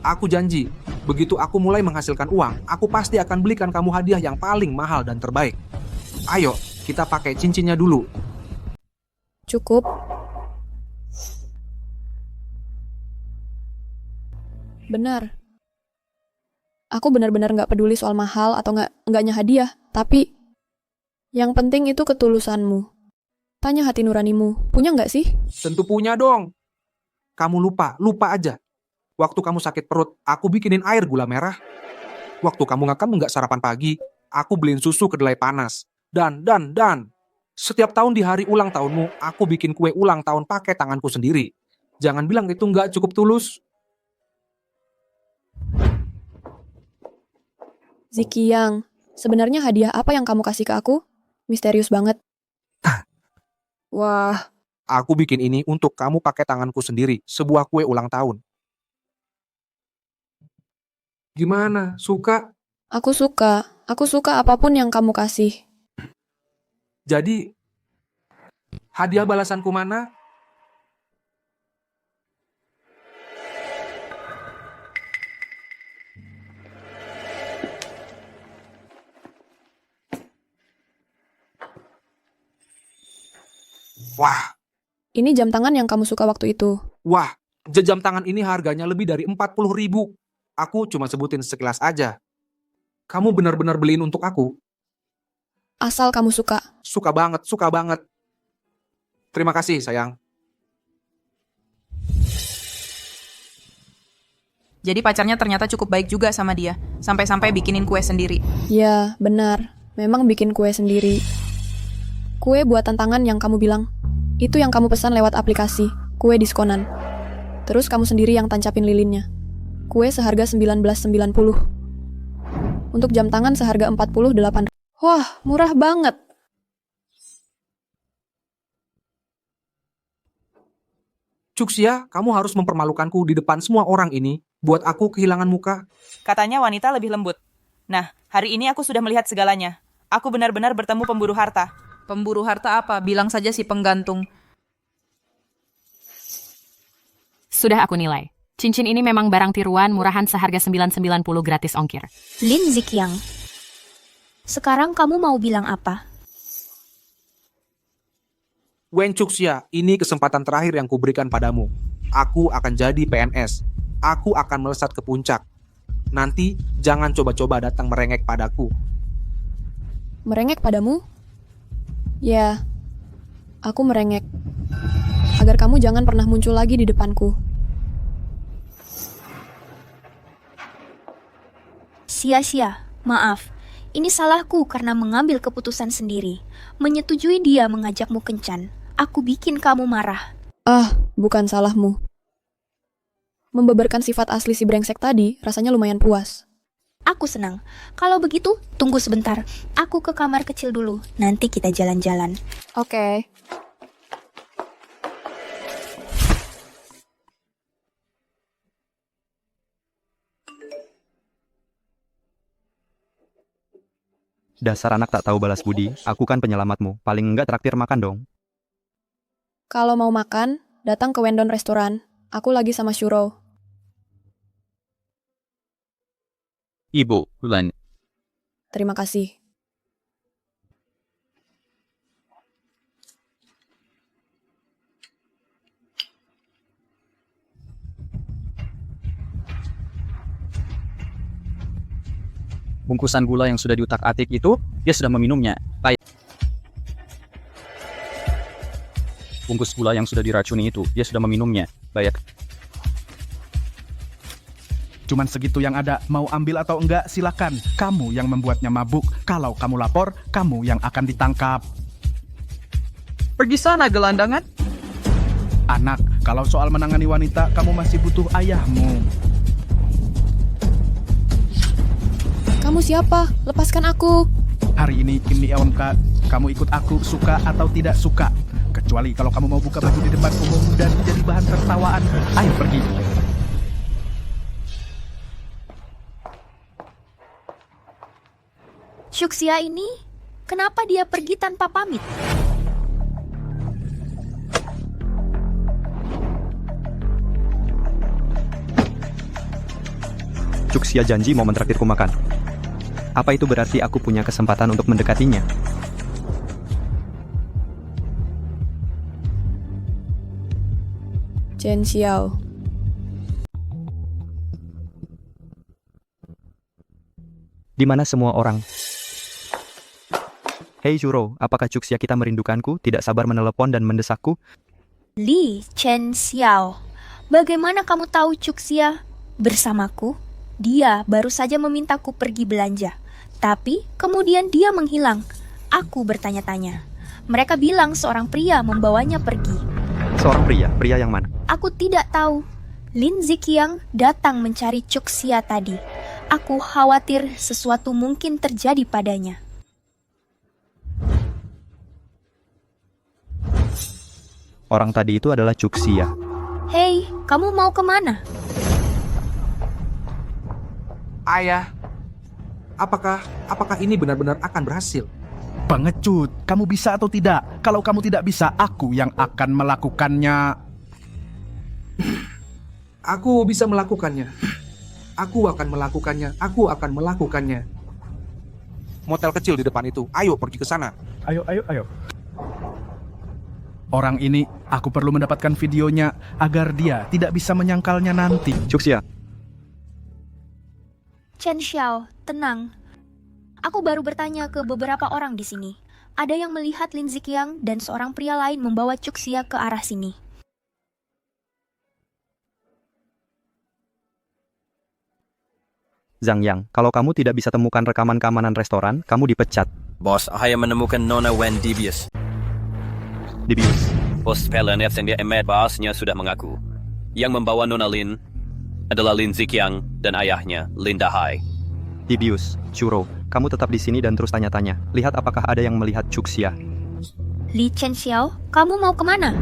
Aku janji, begitu aku mulai menghasilkan uang, aku pasti akan belikan kamu hadiah yang paling mahal dan terbaik. Ayo, kita pakai cincinnya dulu. Cukup. Benar. Aku benar-benar nggak peduli soal mahal atau nggaknya hadiah, tapi yang penting itu ketulusanmu. Tanya hati nuranimu, punya nggak sih? Tentu punya dong. Kamu lupa aja. Waktu kamu sakit perut, aku bikinin air gula merah. Waktu kamu nggak sarapan pagi, aku beliin susu kedelai panas. Dan. Setiap tahun di hari ulang tahunmu, aku bikin kue ulang tahun pakai tanganku sendiri. Jangan bilang itu nggak cukup tulus. Zikyang, sebenarnya hadiah apa yang kamu kasih ke aku? Misterius banget. Wah. Aku bikin ini untuk kamu pakai tanganku sendiri, sebuah kue ulang tahun. Gimana? Suka? Aku suka. Aku suka apapun yang kamu kasih. Jadi, hadiah balasanku mana? Wah. Ini jam tangan yang kamu suka waktu itu. Wah, jam tangan ini harganya lebih dari 40.000. Aku cuma sebutin sekilas aja. Kamu benar-benar beliin untuk aku? Asal kamu suka. Suka banget. Terima kasih, sayang. Jadi pacarnya ternyata cukup baik juga sama dia. Sampai-sampai bikinin kue sendiri. Ya, benar. Memang bikin kue sendiri. Kue buatan tangan yang kamu bilang. Itu yang kamu pesan lewat aplikasi, kue diskonan. Terus kamu sendiri yang tancapin lilinnya. Kue seharga 19,90. Untuk jam tangan seharga 48. Wah, murah banget. Cuxia, kamu harus mempermalukanku di depan semua orang ini, buat aku kehilangan muka. Katanya wanita lebih lembut. Nah, hari ini aku sudah melihat segalanya. Aku benar-benar bertemu pemburu harta. Pemburu harta apa? Bilang saja si penggantung. Sudah aku nilai. Cincin ini memang barang tiruan murahan seharga 9,90 gratis ongkir. Lin Zikyang, sekarang kamu mau bilang apa? Wen Cuxia, ini kesempatan terakhir yang kuberikan padamu. Aku akan jadi PNS. Aku akan melesat ke puncak. Nanti jangan coba-coba datang merengek padaku. Merengek padamu? Ya, aku merengek. Agar kamu jangan pernah muncul lagi di depanku. Sia-sia, maaf. Ini salahku karena mengambil keputusan sendiri. Menyetujui dia mengajakmu kencan. Aku bikin kamu marah. Bukan salahmu. Membeberkan sifat asli si brengsek tadi rasanya lumayan puas. Aku senang. Kalau begitu, tunggu sebentar. Aku ke kamar kecil dulu. Nanti kita jalan-jalan. Oke. Dasar anak tak tahu balas budi, aku kan penyelamatmu. Paling enggak traktir makan dong. Kalau mau makan, datang ke Wendon Restoran. Aku lagi sama Shuro. Ibu, Bulan. Terima kasih. Bungkusan gula yang sudah diutak-atik itu, dia sudah meminumnya. Bungkus gula yang sudah diracuni itu, dia sudah meminumnya. Baik. Cuman segitu yang ada, mau ambil atau enggak silakan. Kamu yang membuatnya mabuk. Kalau kamu lapor, kamu yang akan ditangkap. Pergi sana, gelandangan. Anak, kalau soal menangani wanita, kamu masih butuh ayahmu. Kamu siapa? Lepaskan aku. Hari ini Kim Ni Eonka, kamu ikut aku suka atau tidak suka. Kecuali kalau kamu mau buka baju di depan umum dan jadi bahan tertawaan. Ayo pergi. Cuxia ini, kenapa dia pergi tanpa pamit? Cuxia janji mau mentraktirku makan. Apa itu berarti aku punya kesempatan untuk mendekatinya? Chen Xiao. Di mana semua orang? Hei Juro, apakah Cuxia kita merindukanku, tidak sabar menelepon dan mendesakku? Li Chen Xiao, bagaimana kamu tahu Cuxia bersamaku? Dia baru saja memintaku pergi belanja, tapi kemudian dia menghilang. Aku bertanya-tanya. Mereka bilang seorang pria membawanya pergi. Seorang pria? Pria yang mana? Aku tidak tahu. Lin Ziqiang datang mencari Cuxia tadi. Aku khawatir sesuatu mungkin terjadi padanya. Orang tadi itu adalah Cuxia. Hei, kamu mau kemana? Ayah, apakah ini benar-benar akan berhasil? Pengecut, kamu bisa atau tidak? Kalau kamu tidak bisa, aku yang akan melakukannya. Aku bisa melakukannya. Aku akan melakukannya. Aku akan melakukannya. Motel kecil di depan itu. Ayo pergi ke sana. Ayo. Orang ini, aku perlu mendapatkan videonya agar dia tidak bisa menyangkalnya nanti. Cuxia. Chen Xiao, tenang. Aku baru bertanya ke beberapa orang di sini. Ada yang melihat Lin Ziqiang dan seorang pria lain membawa Cuxia ke arah sini. Zhang Yang, kalau kamu tidak bisa temukan rekaman keamanan restoran, kamu dipecat. Bos, saya menemukan Nona Wen Dibius. Dibius. Bos PLNF sendiri Emet Baasnya sudah mengaku. Yang membawa Nona Lin adalah Lin Ziqiang dan ayahnya, Lin Dahai. Dibius, Churo, kamu tetap di sini dan terus tanya-tanya. Lihat apakah ada yang melihat Cuxia. Li Chen Xiao, kamu mau kemana?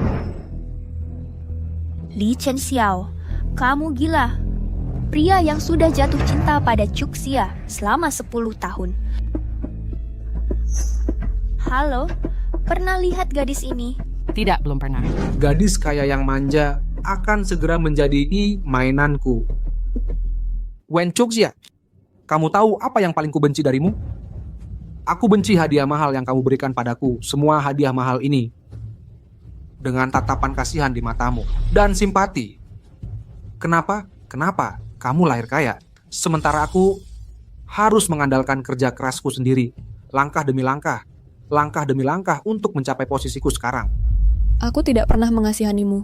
Li Chen Xiao, kamu gila. Pria yang sudah jatuh cinta pada Cuxia selama 10 tahun. Halo, pernah lihat gadis ini? Tidak, belum pernah. Gadis kaya yang manja akan segera menjadi mainanku. Wen Cuxia, kamu tahu apa yang paling kubenci darimu? Aku benci hadiah mahal yang kamu berikan padaku. Semua hadiah mahal ini dengan tatapan kasihan di matamu dan simpati. Kenapa? Kamu lahir kaya, sementara aku harus mengandalkan kerja kerasku sendiri, langkah demi langkah untuk mencapai posisiku sekarang. Aku tidak pernah mengasihanimu.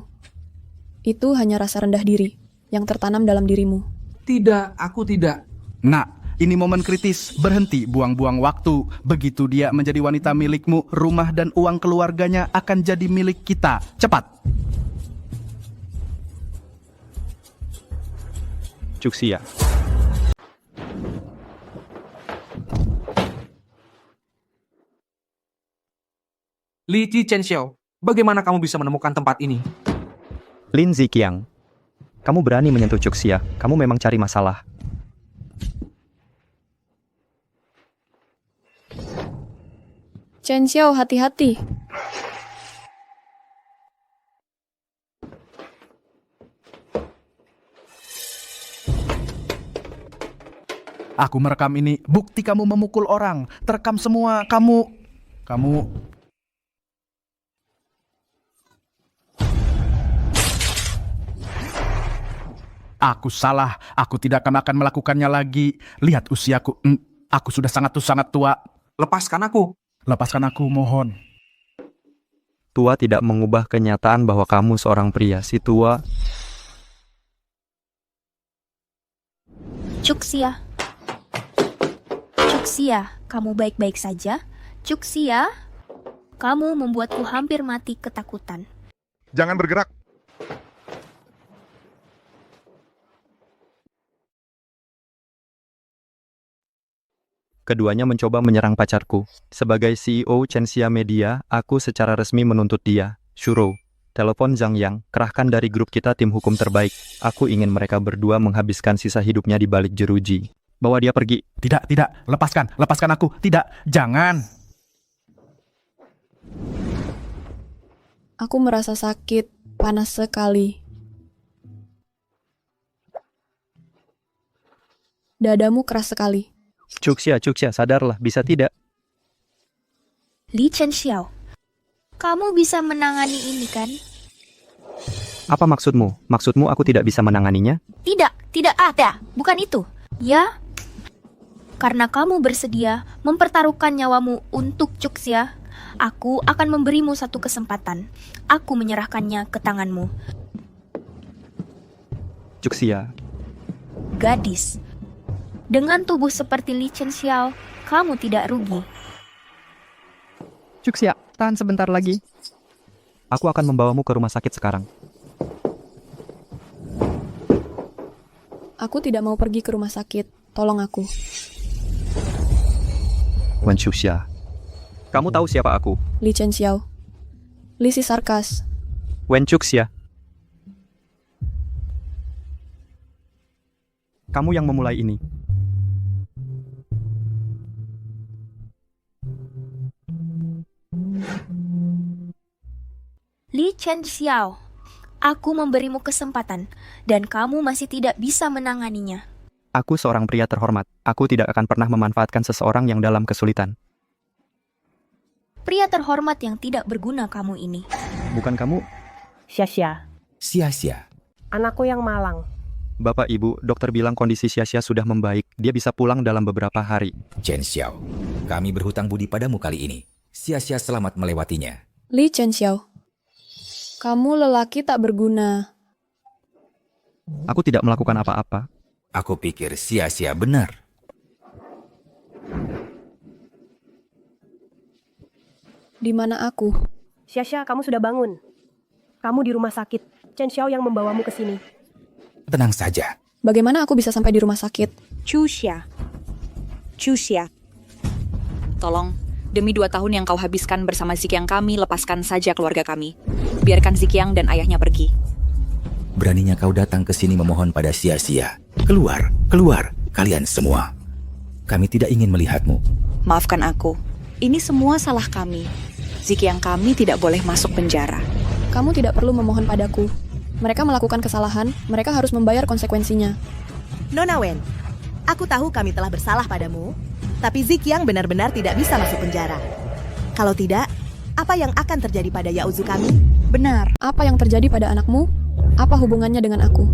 Itu hanya rasa rendah diri yang tertanam dalam dirimu. Tidak, aku tidak. Nak, ini momen kritis. Berhenti buang-buang waktu. Begitu dia menjadi wanita milikmu, rumah dan uang keluarganya akan jadi milik kita. Cepat! Cuxia. Li Chen Xiao, bagaimana kamu bisa menemukan tempat ini? Lin Ziqiang, kamu berani menyentuh Cuxia. Kamu memang cari masalah. Chen Xiao, hati-hati. Aku merekam ini, bukti kamu memukul orang. Terekam semua, kamu... Aku salah, aku tidak akan melakukannya lagi. Lihat usiaku, aku sudah sangat tua. Lepaskan aku, mohon. Tua tidak mengubah kenyataan bahwa kamu seorang pria. Si tua... Cuxia, kamu baik-baik saja? Cuxia, kamu membuatku hampir mati ketakutan. Jangan bergerak. Keduanya mencoba menyerang pacarku. Sebagai CEO Chenxia Media, aku secara resmi menuntut dia. Shuro, telepon Zhang Yang, kerahkan dari grup kita tim hukum terbaik. Aku ingin mereka berdua menghabiskan sisa hidupnya di balik jeruji. Bawa dia pergi. Tidak, lepaskan aku. Tidak, jangan. Aku merasa sakit, panas sekali. Dadamu keras sekali. Cuxia, sadarlah, bisa tidak? Li Chenxiao, kamu bisa menangani ini kan? Apa maksudmu? Maksudmu aku tidak bisa menanganinya? Tidak ada, bukan itu. Ya, karena kamu bersedia mempertaruhkan nyawamu untuk Cuxia, aku akan memberimu satu kesempatan. Aku menyerahkannya ke tanganmu. Cuxia. Gadis, dengan tubuh seperti Li Chenxiao, kamu tidak rugi. Cuxia, tahan sebentar lagi. Aku akan membawamu ke rumah sakit sekarang. Aku tidak mau pergi ke rumah sakit. Tolong aku. Wen Cuxia. Kamu tahu siapa aku? Li Chenxiao. Li si sarkas. Wen Cuxia. Kamu yang memulai ini. Li Chenxiao, aku memberimu kesempatan, dan kamu masih tidak bisa menanganinya. Aku seorang pria terhormat. Aku tidak akan pernah memanfaatkan seseorang yang dalam kesulitan. Pria terhormat yang tidak berguna kamu ini. Bukan kamu? Sia-sia. Sia-sia. Anakku yang malang. Bapak, Ibu, dokter bilang kondisi Sia-sia sudah membaik. Dia bisa pulang dalam beberapa hari. Chen Xiao, kami berhutang budi padamu kali ini. Sia-sia selamat melewatinya. Li Chenxiao, kamu lelaki tak berguna. Aku tidak melakukan apa-apa. Aku pikir sia-sia benar. Di mana aku? Sia-sia, kamu sudah bangun. Kamu di rumah sakit. Chen Xiao yang membawamu ke sini. Tenang saja. Bagaimana aku bisa sampai di rumah sakit? Cuxia. Tolong, demi 2 tahun yang kau habiskan bersama Ziqiang kami, lepaskan saja keluarga kami. Biarkan Ziqiang dan ayahnya pergi. Beraninya kau datang ke sini memohon pada sia-sia. Keluar, kalian semua. Kami tidak ingin melihatmu. Maafkan aku. Ini semua salah kami. Ziqiang kami tidak boleh masuk penjara. Kamu tidak perlu memohon padaku. Mereka melakukan kesalahan, mereka harus membayar konsekuensinya. Nona Wen, aku tahu kami telah bersalah padamu, tapi Ziqiang benar-benar tidak bisa masuk penjara. Kalau tidak, apa yang akan terjadi pada Yaozu kami? Benar. Apa yang terjadi pada anakmu? Apa hubungannya dengan aku?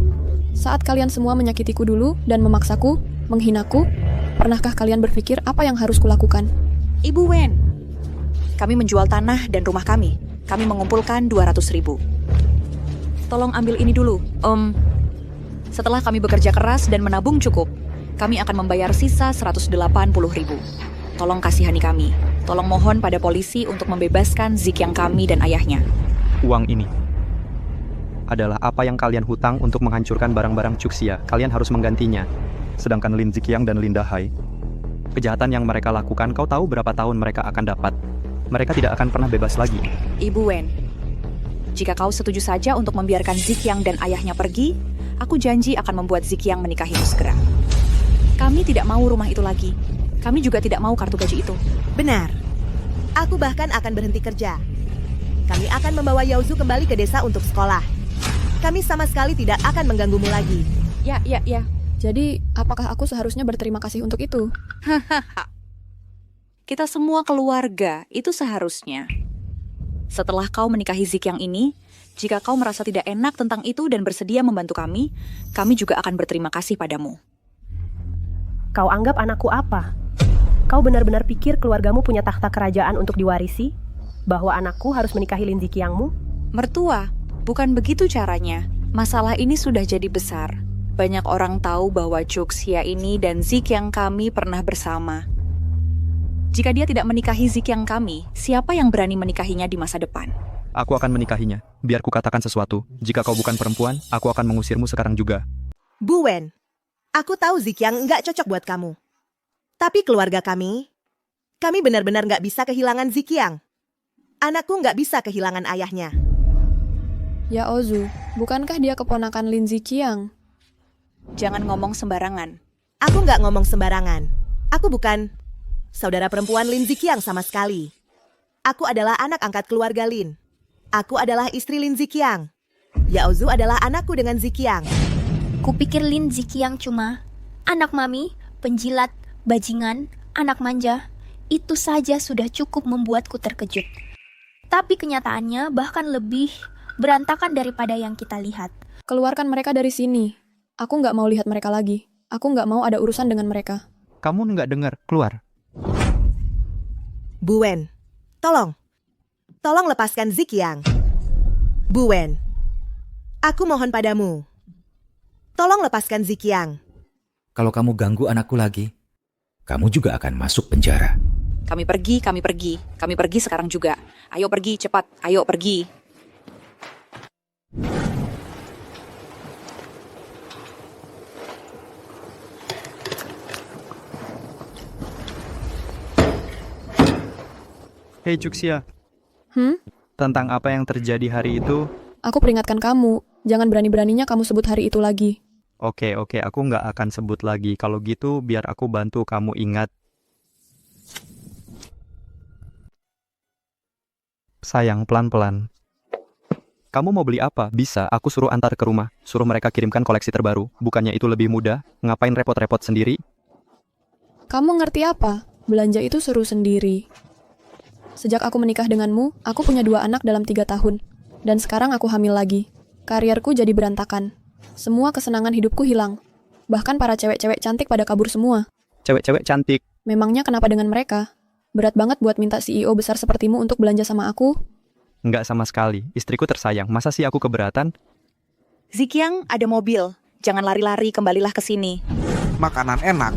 Saat kalian semua menyakitiku dulu dan memaksaku, menghinaku, pernahkah kalian berpikir apa yang harus kulakukan? Ibu Wen, kami menjual tanah dan rumah kami. Kami mengumpulkan 200.000. Tolong ambil ini dulu. Setelah kami bekerja keras dan menabung cukup, kami akan membayar sisa 180.000. Tolong kasihani kami. Tolong mohon pada polisi untuk membebaskan Ziqiang kami dan ayahnya. Uang ini adalah apa yang kalian hutang untuk menghancurkan barang-barang Cuxia. Kalian harus menggantinya. Sedangkan Lin Ziqiang dan Linda Hai, kejahatan yang mereka lakukan, kau tahu berapa tahun mereka akan dapat? Mereka tidak akan pernah bebas lagi. Ibu Wen, jika kau setuju saja untuk membiarkan Ziqiang dan ayahnya pergi, aku janji akan membuat Ziqiang menikahimu segera. Kami tidak mau rumah itu lagi. Kami juga tidak mau kartu gaji itu. Benar. Aku bahkan akan berhenti kerja. Kami akan membawa Yaozu kembali ke desa untuk sekolah. Kami sama sekali tidak akan mengganggumu lagi. Ya. Jadi, apakah aku seharusnya berterima kasih untuk itu? Kita semua keluarga, itu seharusnya. Setelah kau menikahi Ziqiang ini, jika kau merasa tidak enak tentang itu dan bersedia membantu kami juga akan berterima kasih padamu. Kau anggap anakku apa? Kau benar-benar pikir keluargamu punya tahta kerajaan untuk diwarisi? Bahwa anakku harus menikahi Lin Ziqiangmu? Mertua, bukan begitu caranya. Masalah ini sudah jadi besar. Banyak orang tahu bahwa Cuxia ini dan Ziqiang kami pernah bersama. Jika dia tidak menikahi Ziqiang kami, siapa yang berani menikahinya di masa depan? Aku akan menikahinya. Biar ku katakan sesuatu. Jika kau bukan perempuan, aku akan mengusirmu sekarang juga. Bu Wen, aku tahu Ziqiang nggak cocok buat kamu. Tapi keluarga kami benar-benar nggak bisa kehilangan Ziqiang. Anakku nggak bisa kehilangan ayahnya. Ya Ozu, bukankah dia keponakan Lin Ziqiang? Jangan ngomong sembarangan. Aku nggak ngomong sembarangan. Aku bukan saudara perempuan Lin Ziqiang sama sekali. Aku adalah anak angkat keluarga Lin. Aku adalah istri Lin Ziqiang. Yao Zu adalah anakku dengan Ziqiang. Kupikir Lin Ziqiang cuma anak mami, penjilat, bajingan, anak manja. Itu saja sudah cukup membuatku terkejut. Tapi kenyataannya bahkan lebih berantakan daripada yang kita lihat. Keluarkan mereka dari sini. Aku nggak mau lihat mereka lagi. Aku nggak mau ada urusan dengan mereka. Kamu nggak dengar, keluar. Bu Wen, tolong. Tolong lepaskan Ziqiang. Bu Wen, aku mohon padamu. Tolong lepaskan Ziqiang. Kalau kamu ganggu anakku lagi, kamu juga akan masuk penjara. Kami pergi sekarang juga. Ayo pergi, cepat, ayo pergi. Hei Cuxia, Hmm? tentang apa yang terjadi hari itu? Aku peringatkan kamu, jangan berani-beraninya kamu sebut hari itu lagi. Oke, aku nggak akan sebut lagi. Kalau gitu, biar aku bantu kamu ingat. Sayang, pelan-pelan. Kamu mau beli apa? Bisa, aku suruh antar ke rumah. Suruh mereka kirimkan koleksi terbaru. Bukannya itu lebih mudah? Ngapain repot-repot sendiri? Kamu ngerti apa? Belanja itu seru sendiri. Sejak aku menikah denganmu, aku punya 2 anak dalam 3 tahun. Dan sekarang aku hamil lagi. Karierku jadi berantakan. Semua kesenangan hidupku hilang. Bahkan para cewek-cewek cantik pada kabur semua. Cewek-cewek cantik. Memangnya kenapa dengan mereka? Berat banget buat minta CEO besar sepertimu untuk belanja sama aku? Nggak sama sekali. Istriku tersayang. Masa sih aku keberatan? Ziqiang, ada mobil. Jangan lari-lari, kembalilah ke sini. Makanan enak.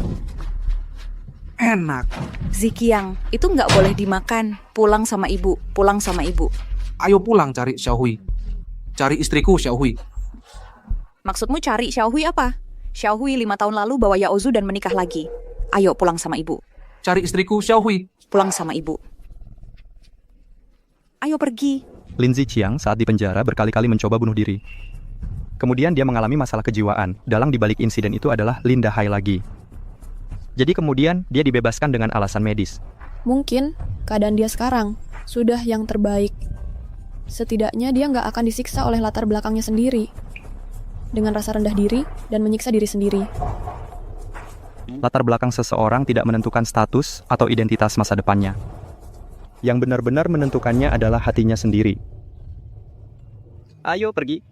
Enak. Ziqiang, itu nggak boleh dimakan. Pulang sama ibu, pulang sama ibu. Ayo pulang cari Xiaohui. Cari istriku Xiaohui. Maksudmu cari Xiaohui apa? Xiaohui 5 tahun lalu bawa Yao Zu dan menikah lagi. Ayo pulang sama ibu. Cari istriku Xiaohui. Pulang sama ibu. Ayo pergi. Lin Ziqiang saat di penjara berkali-kali mencoba bunuh diri. Kemudian dia mengalami masalah kejiwaan. Dalang dibalik insiden itu adalah Lin Dahai lagi. Jadi kemudian dia dibebaskan dengan alasan medis. Mungkin keadaan dia sekarang sudah yang terbaik. Setidaknya dia nggak akan disiksa oleh latar belakangnya sendiri. Dengan rasa rendah diri dan menyiksa diri sendiri. Latar belakang seseorang tidak menentukan status atau identitas masa depannya. Yang benar-benar menentukannya adalah hatinya sendiri. Ayo pergi.